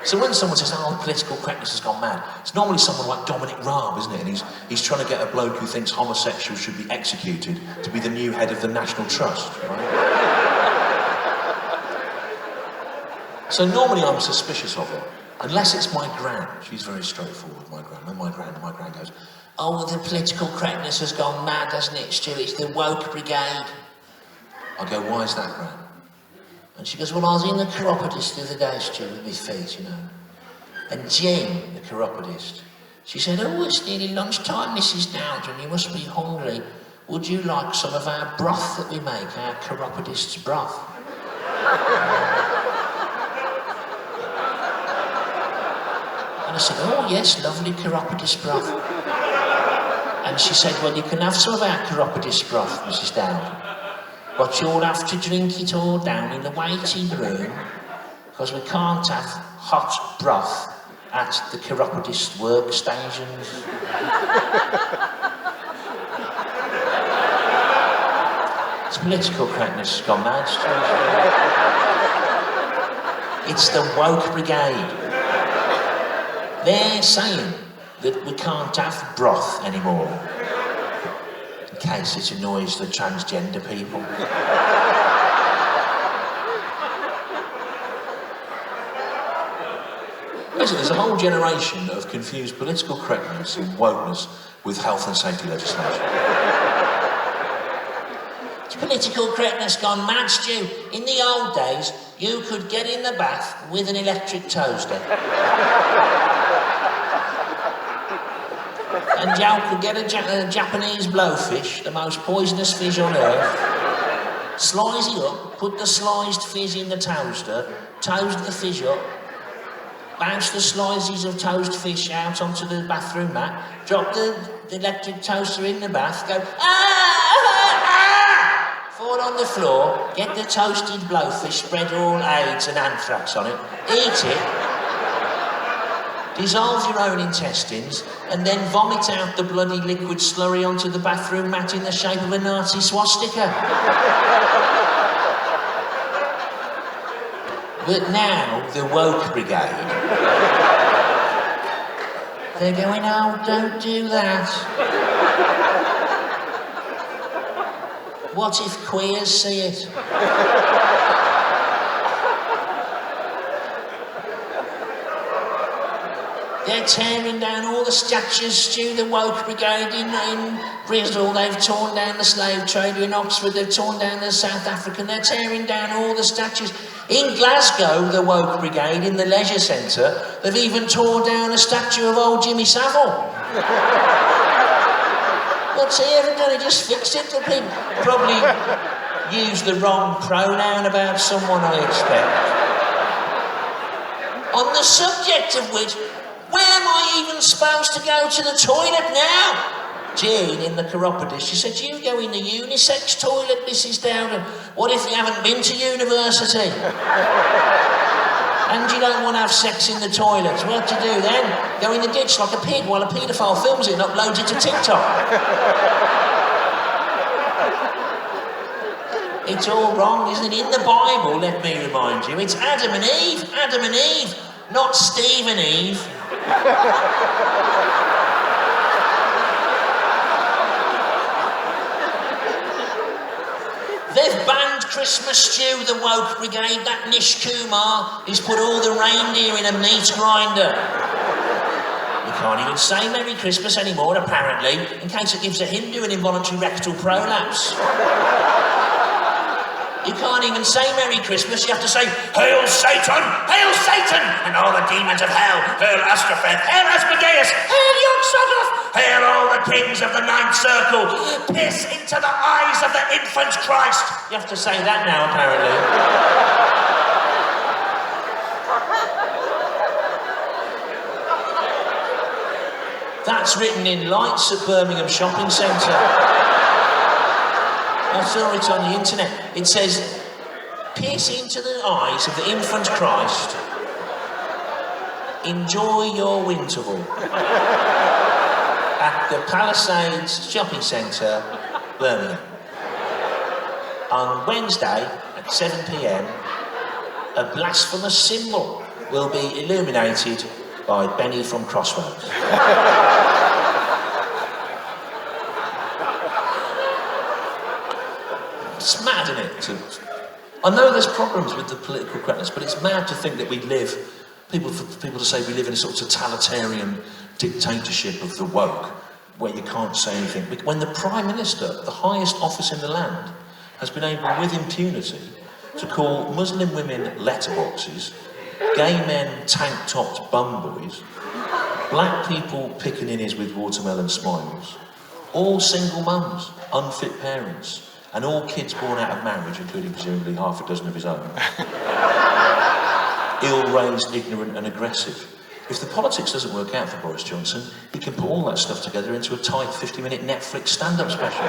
So when someone says, oh, political correctness has gone mad, it's normally someone like Dominic Raab, isn't it? And he's trying to get a bloke who thinks homosexuals should be executed to be the new head of the National Trust, right? So normally I'm suspicious of it, unless it's my gran. She's very straightforward, my gran. And my gran goes, oh, the political correctness has gone mad, hasn't it, Stu? It's the woke brigade. I go, why is that, gran? And she goes, well, I was in the chiropodist the other day, Stu, with my feet, you know. And Jean, the chiropodist, she said, oh, it's nearly lunchtime, Mrs. Dowden, you must be hungry. Would you like some of our broth that we make, our chiropodist's broth? And I said, oh, yes, lovely chiropodist broth. And she said, well, you can have some of our chiropodist broth, Mrs. Dowden. But you'll have to drink it all down in the waiting room, because we can't have hot broth at the chiropodist workstations. It's political correctness gone mad. It's the woke brigade. They're saying that we can't have broth anymore. In case it annoys the transgender people. Listen, there's a whole generation that have confused political correctness and wokeness with health and safety legislation. It's political correctness gone mad, Stu. In the old days, you could get in the bath with an electric toaster. And Joe could get a Japanese blowfish, the most poisonous fish on earth, slice it up, put the sliced fish in the toaster, toast the fish up, bounce the slices of toast fish out onto the bathroom mat, drop the electric toaster in the bath, go, fall on the floor, get the toasted blowfish, spread all AIDS and anthrax on it, eat it, dissolve your own intestines, and then vomit out the bloody liquid slurry onto the bathroom mat in the shape of a Nazi swastika. But now, the woke brigade, they're going, oh, don't do that. What if queers see it? They're tearing down all the statues, Stu, the woke brigade in Bristol. They've torn down the slave trader in Oxford. They've torn down the South African. They're tearing down all the statues. In Glasgow, the woke brigade, in the leisure centre, they've even torn down a statue of old Jimmy Savile. What's he ever done? He just fixed it to people. Probably used the wrong pronoun about someone, I expect. On the subject of which, where am I even supposed to go to the toilet now? Jean, in the chiropodist, she said, you go in the unisex toilet, Mrs. Dowden. What if you haven't been to university? And you don't want to have sex in the toilet? What do you do then? Go in the ditch like a pig while a paedophile films it and uploads it to TikTok. It's all wrong, isn't it? In the Bible, let me remind you, it's Adam and Eve, not Steve and Eve. They've banned Christmas stew, the woke brigade. That Nish Kumar, he's put all the reindeer in a meat grinder. You can't even say Merry Christmas anymore, apparently, in case it gives a Hindu an involuntary rectal prolapse. You can't even say Merry Christmas, you have to say, Hail Satan! Hail Satan! And all the demons of hell! Hail Astropheth! Hail Asmodeus! Hail Yog-Sothoth! Hail all the kings of the ninth circle! Piss into the eyes of the infant Christ! You have to say that now, apparently. That's written in lights at Birmingham Shopping Centre. I saw it on the internet. It says, pierce into the eyes of the infant Christ. Enjoy your Winterval. At the Palisades Shopping Centre, Birmingham. On Wednesday at 7 p.m, a blasphemous symbol will be illuminated by Benny from Crossroads. It's mad, isn't it? I know there's problems with the political correctness, but it's mad to think that we live, for people to say we live in a sort of totalitarian dictatorship of the woke, where you can't say anything. When the Prime Minister, the highest office in the land, has been able, with impunity, to call Muslim women letterboxes, gay men tank-topped bum boys, black people pickaninnies with watermelon smiles, all single mums, unfit parents, and all kids born out of marriage, including presumably half a dozen of his own. Ill-raised, ignorant and aggressive. If the politics doesn't work out for Boris Johnson, he can put all that stuff together into a tight 50-minute Netflix stand-up special.